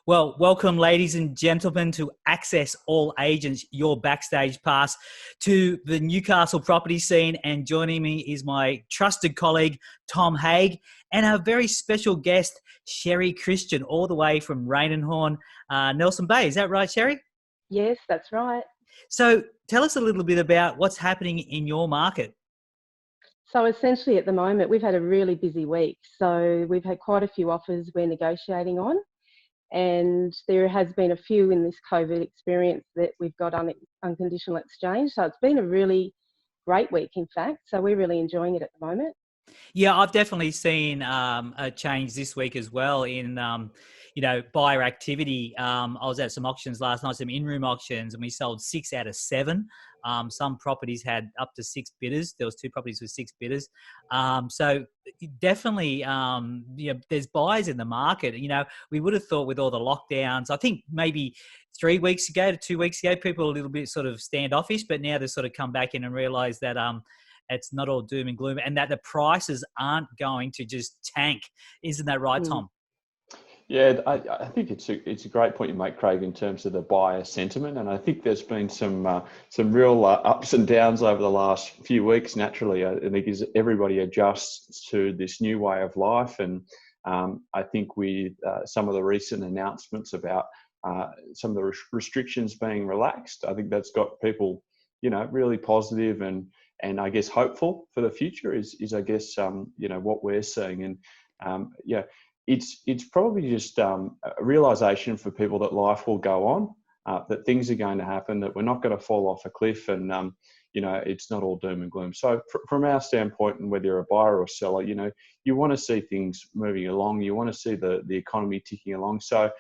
Well, welcome, ladies and gentlemen, to Access All Agents, your backstage pass to the Newcastle property scene. And joining me is my trusted colleague, Tom Haigh, and our very special guest, Sherry Christian, all the way from Raine and Horne, Nelson Bay. Is that right, Sherry? Yes, that's right. So tell us a little bit about what's happening in your market. So essentially at the moment, we've had a really busy week. So we've had quite a few offers we're negotiating on. And there has been a few in this COVID experience that we've got unconditional exchange. So it's been a really great week, in fact. So we're really enjoying it at the moment. Yeah, I've definitely seen a change this week as well in, buyer activity. I was at some auctions last night, some in-room auctions, and we sold 6 out of 7. Some properties had up to 6 bidders. There was 2 properties with 6 bidders. So definitely, there's buyers in the market. We would have thought with all the lockdowns, I think maybe 3 weeks ago to 2 weeks ago, people were a little bit sort of standoffish, but now they've sort of come back in and realised that it's not all doom and gloom, and that the prices aren't going to just tank. Isn't that right, Tom? Yeah, I think it's a great point you make, Craig, in terms of the buyer sentiment, and I think there's been some real ups and downs over the last few weeks. Naturally, I think as everybody adjusts to this new way of life, and I think with some of the recent announcements about some of the restrictions being relaxed, I think that's got people, really positive and I guess hopeful for the future is I guess what we're seeing, and it's probably just a realization for people that life will go on, that things are going to happen, that we're not going to fall off a cliff, and it's not all doom and gloom. So from our standpoint, and whether you're a buyer or seller, you want to see things moving along, you want to see the economy ticking along. So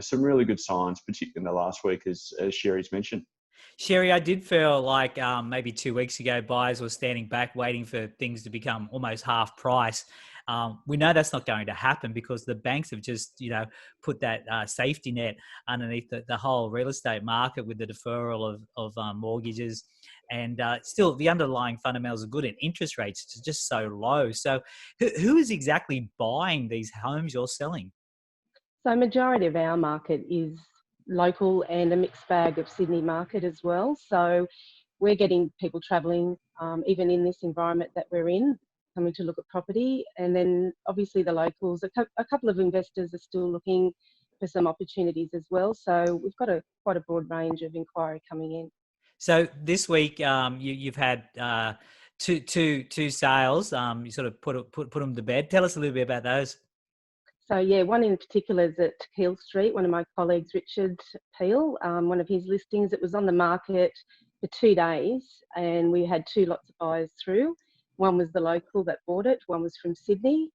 some really good signs, particularly in the last week, as Sherry's mentioned. Sherry, I did feel like maybe 2 weeks ago, buyers were standing back waiting for things to become almost half price. We know that's not going to happen because the banks have just, put that safety net underneath the whole real estate market with the deferral of mortgages. And still, the underlying fundamentals are good, and interest rates are just so low. So who is exactly buying these homes you're selling? So majority of our market is local and a mixed bag of Sydney market as well. So we're getting people travelling, even in this environment that we're in, coming to look at property. And then obviously the locals, a couple of investors are still looking for some opportunities as well. So we've got quite a broad range of inquiry coming in. So this week you've had two sales. You sort of put them to bed. Tell us a little bit about those. So yeah, one in particular is at Peel Street. One of my colleagues, Richard Peel, one of his listings, it was on the market for 2 days, and we had 2 lots of buyers through. One was the local that bought it, one was from Sydney,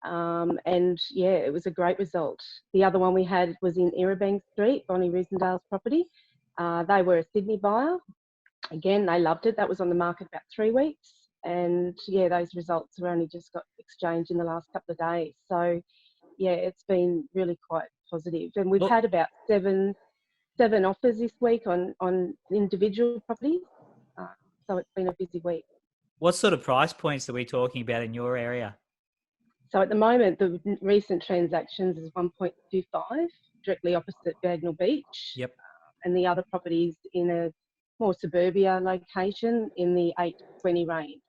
and yeah, it was a great result. The other one we had was in Erebank Street, Bonnie Risendale's property. They were a Sydney buyer. Again, they loved it. That was on the market about 3 weeks, and yeah, those results have only just got exchanged in the last couple of days. So yeah, it's been really quite positive. And we've had about seven offers this week on individual properties. So it's been a busy week. What sort of price points are we talking about in your area? So at the moment, the recent transactions is 1.25, directly opposite Bagnell Beach. Yep. And the other properties in a more suburbia location in the 820 range.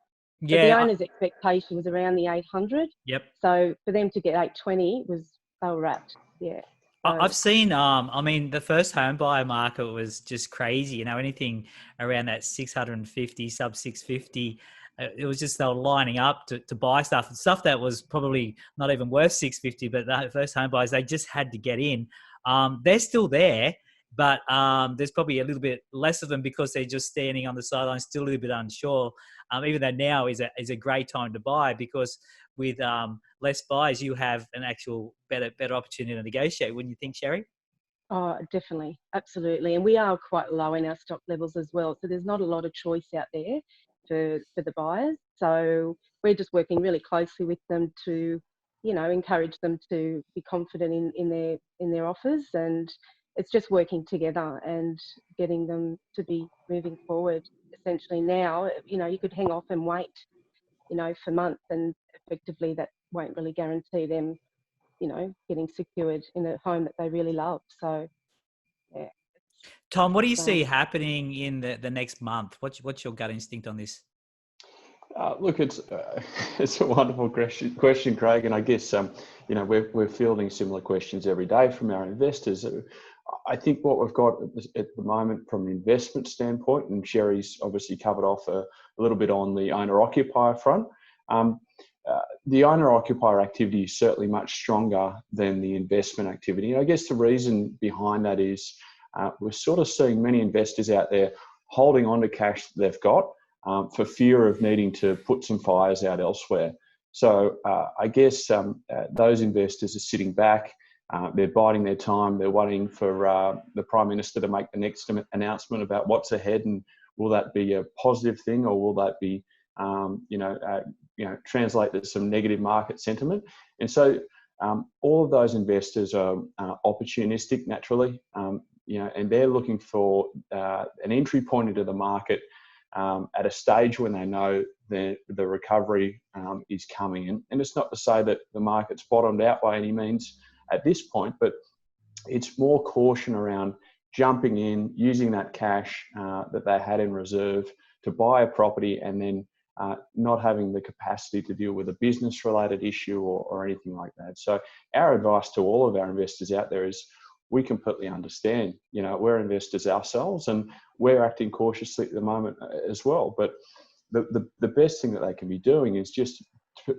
Yeah, but the owner's expectation was around the 800. Yep. So for them to get 820 they were wrapped. Yeah. So, I've seen, the first home buyer market was just crazy. Anything around that 650, sub 650. It was just they were lining up to buy stuff that was probably not even worth 650. But the first home buyers, they just had to get in. They're still there. But there's probably a little bit less of them because they're just standing on the sidelines, still a little bit unsure. Even though now is a great time to buy, because with less buyers, you have an actual better opportunity to negotiate. Wouldn't you think, Sherry? Oh, definitely, absolutely. And we are quite low in our stock levels as well, so there's not a lot of choice out there for the buyers. So we're just working really closely with them to, encourage them to be confident in their offers, and it's just working together and getting them to be moving forward. Essentially now, you could hang off and wait, for months, and effectively that won't really guarantee them getting secured in a home that they really love. So, yeah. Tom, what do you see happening in the next month? What's your gut instinct on this? Look, it's a wonderful question, Craig, and I guess we're fielding similar questions every day from our investors. I think what we've got at the moment from an investment standpoint, and Sherry's obviously covered off a little bit on the owner-occupier front. The owner-occupier activity is certainly much stronger than the investment activity. And I guess the reason behind that is we're sort of seeing many investors out there holding on to cash that they've got for fear of needing to put some fires out elsewhere. So I guess those investors are sitting back, they're biding their time, they're waiting for the Prime Minister to make the next announcement about what's ahead, and will that be a positive thing, or will that be translate to some negative market sentiment? And so all of those investors are opportunistic naturally, and they're looking for an entry point into the market at a stage when they know the recovery is coming. And it's not to say that the market's bottomed out by any means at this point, but it's more caution around jumping in, using that cash that they had in reserve to buy a property, and then not having the capacity to deal with a business-related issue or anything like that. So our advice to all of our investors out there is, we completely understand, we're investors ourselves, and we're acting cautiously at the moment as well. But the best thing that they can be doing is just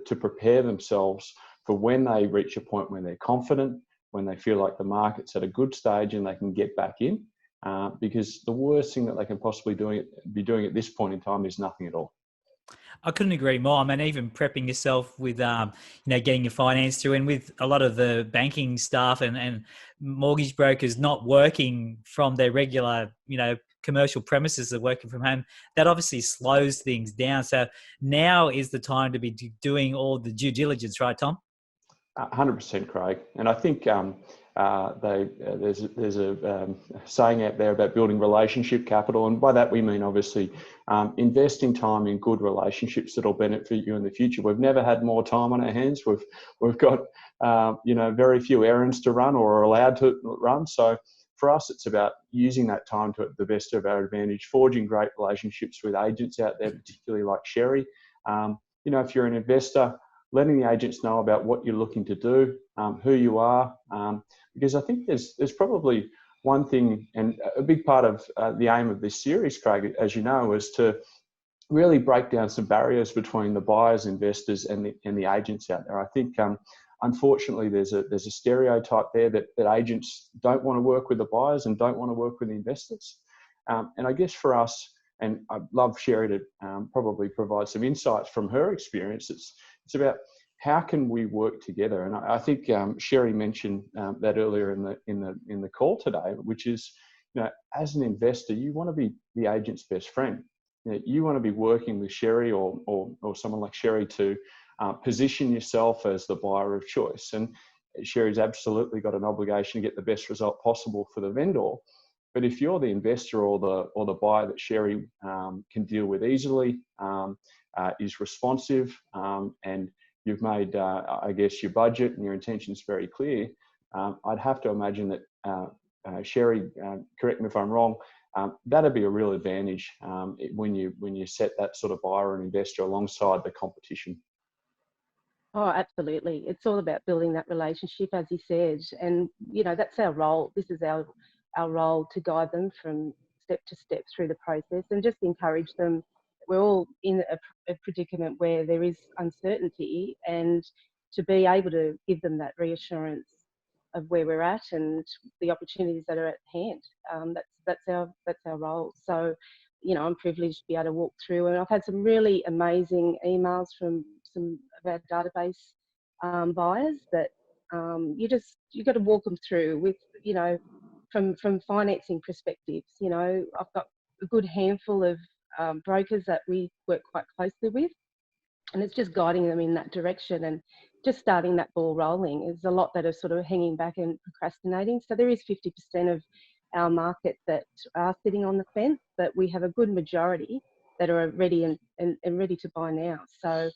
to prepare themselves for when they reach a point when they're confident, when they feel like the market's at a good stage and they can get back in. Because the worst thing that they can possibly be doing at this point in time is nothing at all. I couldn't agree more. I mean, even prepping yourself with, getting your finance through, and with a lot of the banking staff and mortgage brokers not working from their regular, commercial premises, of working from home, that obviously slows things down. So now is the time to be doing all the due diligence, right, Tom? 100%, Craig. And I think there's a saying out there about building relationship capital, and by that we mean obviously investing time in good relationships that'll benefit you in the future. We've never had more time on our hands. We've got very few errands to run, or are allowed to run. So for us, it's about using that time to the best of our advantage, forging great relationships with agents out there, particularly like Sherry. If you're an investor, letting the agents know about what you're looking to do, who you are, because I think there's probably one thing, and a big part of the aim of this series, Craig, as you know, is to really break down some barriers between the buyers, investors, and the agents out there. I think, unfortunately, there's a stereotype there that agents don't want to work with the buyers and don't want to work with the investors. And I guess for us, and I'd love Sherry to probably provide some insights from her experience, it's about how can we work together. And I think Sherry mentioned that earlier in the call today, which is, as an investor, you want to be the agent's best friend. You want to be working with Sherry or someone like Sherry to position yourself as the buyer of choice. And Sherry's absolutely got an obligation to get the best result possible for the vendor. But if you're the investor or the buyer that Sherry can deal with easily, is responsive, and you've made, I guess, your budget and your intentions very clear, I'd have to imagine that Sherry, correct me if I'm wrong, that'd be a real advantage when you set that sort of buyer and investor alongside the competition. Oh, absolutely. It's all about building that relationship, as you said, and that's our role. This is our role, to guide them from step to step through the process, and just encourage them. We're all in a predicament where there is uncertainty, and to be able to give them that reassurance of where we're at and the opportunities that are at hand. That's our role. So, I'm privileged to be able to walk through, and I've had some really amazing emails from some of our database buyers that you got to walk them through with, from financing perspectives. I've got a good handful of brokers that we work quite closely with, and it's just guiding them in that direction and just starting that ball rolling. There's a lot that are sort of hanging back and procrastinating. So there is 50% of our market that are sitting on the fence, but we have a good majority that are ready and ready to buy now. So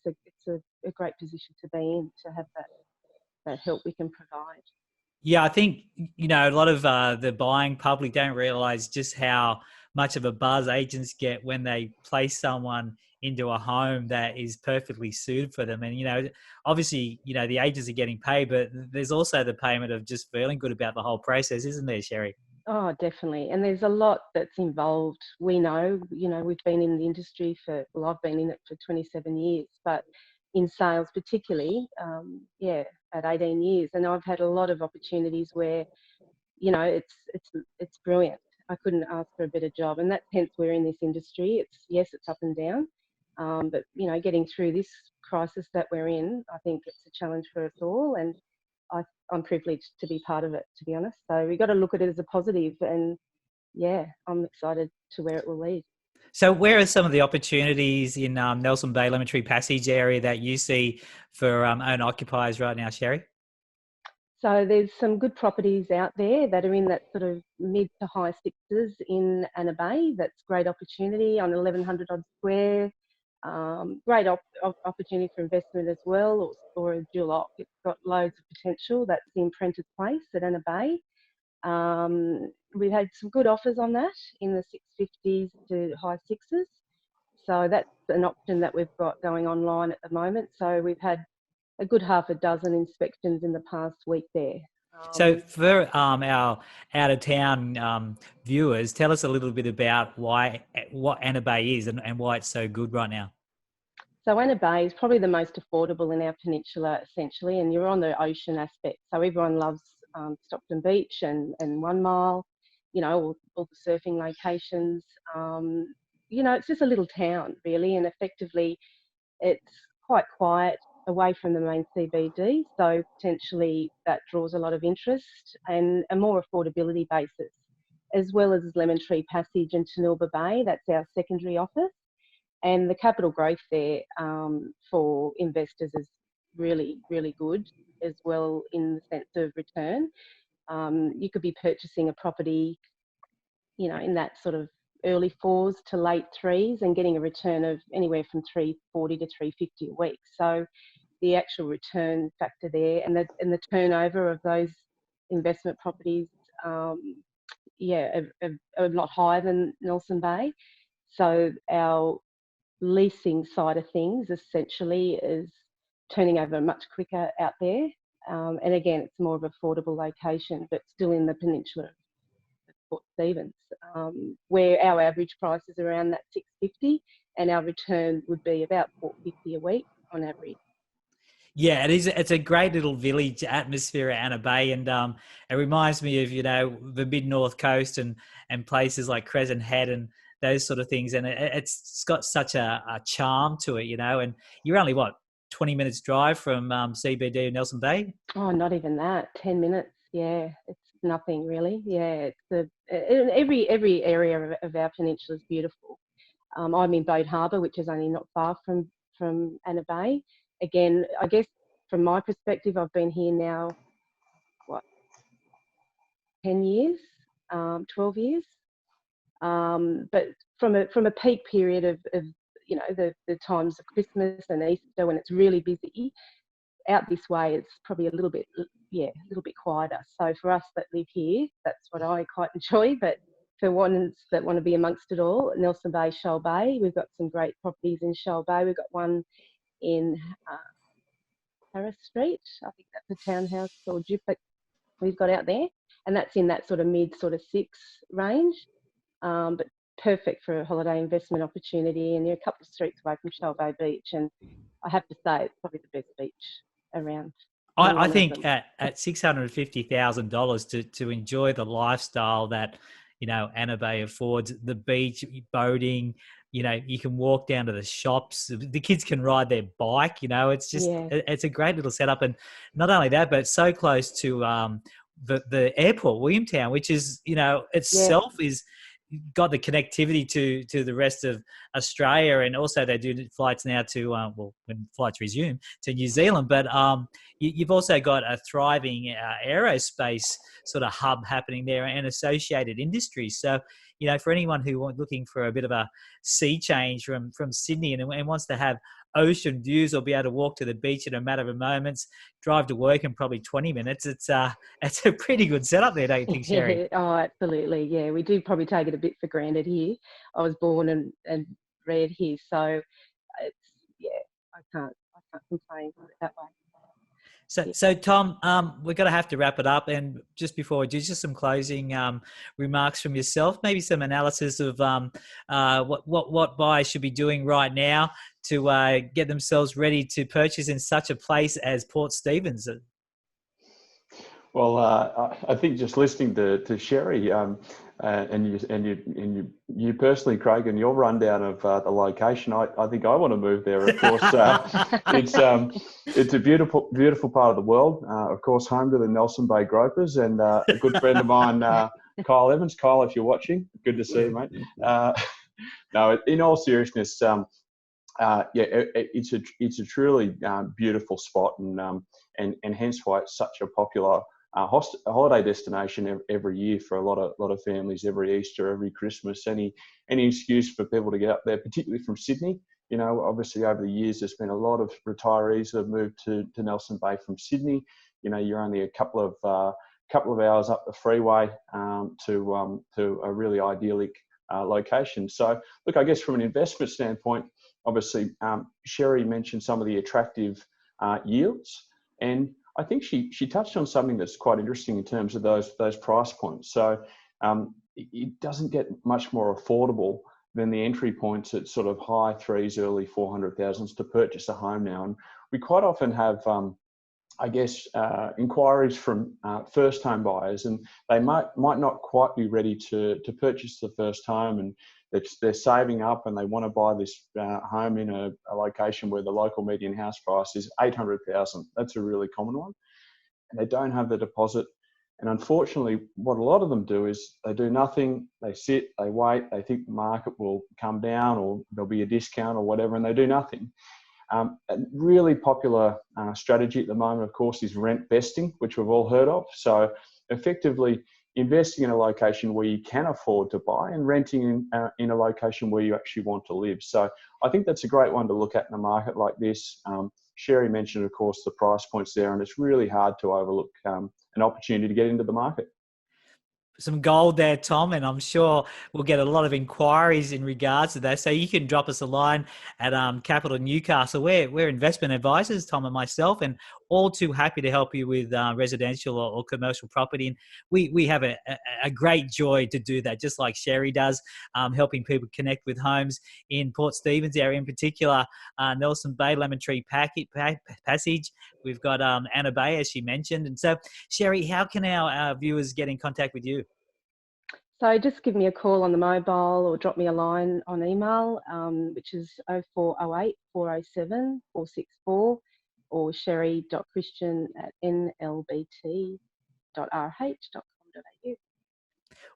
a great position to be in, to have that help we can provide. Yeah, I think, a lot of the buying public don't realise just how much of a buzz agents get when they place someone into a home that is perfectly suited for them. And, obviously, the agents are getting paid, but there's also the payment of just feeling good about the whole process, isn't there, Sherry? Oh, definitely. And there's a lot that's involved. We know, we've been in the industry I've been in it for 27 years, but in sales particularly, about 18 years. And I've had a lot of opportunities where, it's brilliant. I couldn't ask for a better job. And that's hence we're in this industry. It's up and down. But, getting through this crisis that we're in, I think it's a challenge for us all. And I'm privileged to be part of it, to be honest. So we've got to look at it as a positive, and I'm excited to where it will lead. So where are some of the opportunities in Nelson Bay, Lemon Tree Passage area that you see for owner occupiers right now, Sherry? So there's some good properties out there that are in that sort of mid to high sixes in Anna Bay. That's great opportunity on 1,100 odd square. Great opportunity for investment as well, or a dual op. It's got loads of potential. That's in Prentice Place at Anna Bay. We've had some good offers on that in the 650s to high sixes. So that's an option that we've got going online at the moment. So we've had a good half a dozen inspections in the past week there. So for our out-of-town viewers, tell us a little bit about what Anna Bay is and why it's so good right now. So Anna Bay is probably the most affordable in our peninsula, essentially, and you're on the ocean aspect. So everyone loves Stockton Beach and 1 Mile, all the surfing locations. It's just a little town, really, and effectively it's quite quiet away from the main CBD. So potentially that draws a lot of interest and a more affordability basis, as well as Lemon Tree Passage and Tanilba Bay. That's our secondary office. And the capital growth there for investors is really, really good as well in the sense of return. You could be purchasing a property, in that sort of early 4s to late 3s and getting a return of anywhere from 340 to 350 a week. So the actual return factor there and the turnover of those investment properties, are a lot higher than Nelson Bay. So our leasing side of things essentially is turning over much quicker out there. And again, it's more of an affordable location, but still in the peninsula of Port Stephens, where our average price is around that 650 and our return would be about 450 a week on average. Yeah, it is. It's a great little village atmosphere at Anna Bay, and it reminds me of the mid north coast and places like Crescent Head and those sort of things. And it's got such a charm to it, and you're only 20 minutes drive from CBD and Nelson Bay. Oh, not even that. 10 minutes. Yeah, it's nothing really. Yeah, every area of our peninsula is beautiful. I'm in Boat Harbour, which is only not far from Anna Bay. Again, I guess from my perspective, I've been here now, 10 years, 12 years. But from a peak period of the times of Christmas and Easter when it's really busy, out this way it's probably a little bit quieter. So for us that live here, that's what I quite enjoy. But for ones that want to be amongst it all, Nelson Bay, Shoal Bay, we've got some great properties in Shoal Bay. We've got one in Harris Street. I think that's a townhouse or duplex we've got out there, and that's in that sort of mid 6 range, but perfect for a holiday investment opportunity. And you're a couple of streets away from Shoal Bay Beach, and I have to say it's probably the best beach around. I think at $650,000 to enjoy the lifestyle that Anna Bay affords, the beach, boating, you can walk down to the shops, the kids can ride their bike, it's just it's a great little setup. And not only that, but so close to the airport, Williamtown, which is itself is got the connectivity to the rest of Australia, and also they do flights now to when flights resume, to New Zealand. But you've also got a thriving aerospace sort of hub happening there and associated industries. So you know, for anyone who looking for a bit of a sea change from Sydney and wants to have ocean views or be able to walk to the beach in a matter of moments, drive to work in probably 20 minutes, it's a pretty good setup there, don't you think, Sherry? Oh, absolutely. Yeah, we do probably take it a bit for granted here. I was born and bred here, so it's, yeah, I can't complain put it that way. So Tom, we're going to have to wrap it up. And just before we do, just some closing remarks from yourself, maybe some analysis of what buyers should be doing right now to get themselves ready to purchase in such a place as Port Stephens. Well, I think just listening to Sherry and you personally, Craig, and your rundown of the location, I think I want to move there. Of course, it's a beautiful part of the world. Of course, home to the Nelson Bay Gropers and a good friend of mine, Kyle Evans. Kyle, if you're watching, good to see you, mate. No, in all seriousness, it's a truly beautiful spot, and hence why it's such a popular holiday destination every year for a lot of families. Every Easter, every Christmas, any excuse for people to get up there, particularly from Sydney. You know, obviously over the years there's been a lot of retirees that have moved to Nelson Bay from Sydney. You know, you're only a couple of hours up the freeway to a really idyllic location. So look, I guess from an investment standpoint, obviously Sherry mentioned some of the attractive yields, and I think she touched on something that's quite interesting in terms of those price points. So it doesn't get much more affordable than the entry points at sort of high threes, early 400,000s to purchase a home now. And we quite often have, inquiries from first home buyers, and they might not quite be ready to purchase the first home, and they're saving up and they want to buy this home in a location where the local median house price is 800,000. That's a really common one. And they don't have the deposit. And unfortunately, what a lot of them do is they do nothing. They sit, they wait, they think the market will come down or there'll be a discount or whatever, and they do nothing. A really popular strategy at the moment, of course, is rent vesting, which we've all heard of. So effectively, investing in a location where you can afford to buy and renting in a location where you actually want to live. So I think that's a great one to look at in a market like this. Sherry mentioned, of course, the price points there, and it's really hard to overlook an opportunity to get into the market. Some gold there, Tom, and I'm sure we'll get a lot of inquiries in regards to that. So you can drop us a line at Capital Newcastle. We're investment advisors, Tom and myself, and all too happy to help you with residential or commercial property. And we have a great joy to do that, just like Sherry does, helping people connect with homes in Port Stephens area, in particular, Nelson Bay, Lemon Tree Passage. We've got Anna Bay, as she mentioned. And so, Sherry, how can our viewers get in contact with you? So just give me a call on the mobile or drop me a line on email, which is 0408 407 464, or sherry.christian@nlbt.rh.com.au.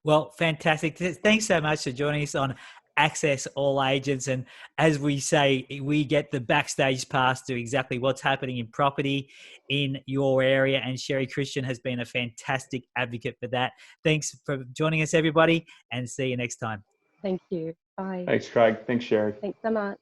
Well, fantastic. Thanks so much for joining us on Access All Agents. And as we say, we get the backstage pass to exactly what's happening in property in your area. And Sherry Christian has been a fantastic advocate for that. Thanks for joining us, everybody, and see you next time. Thank you. Bye. Thanks, Craig. Thanks, Sherry. Thanks so much.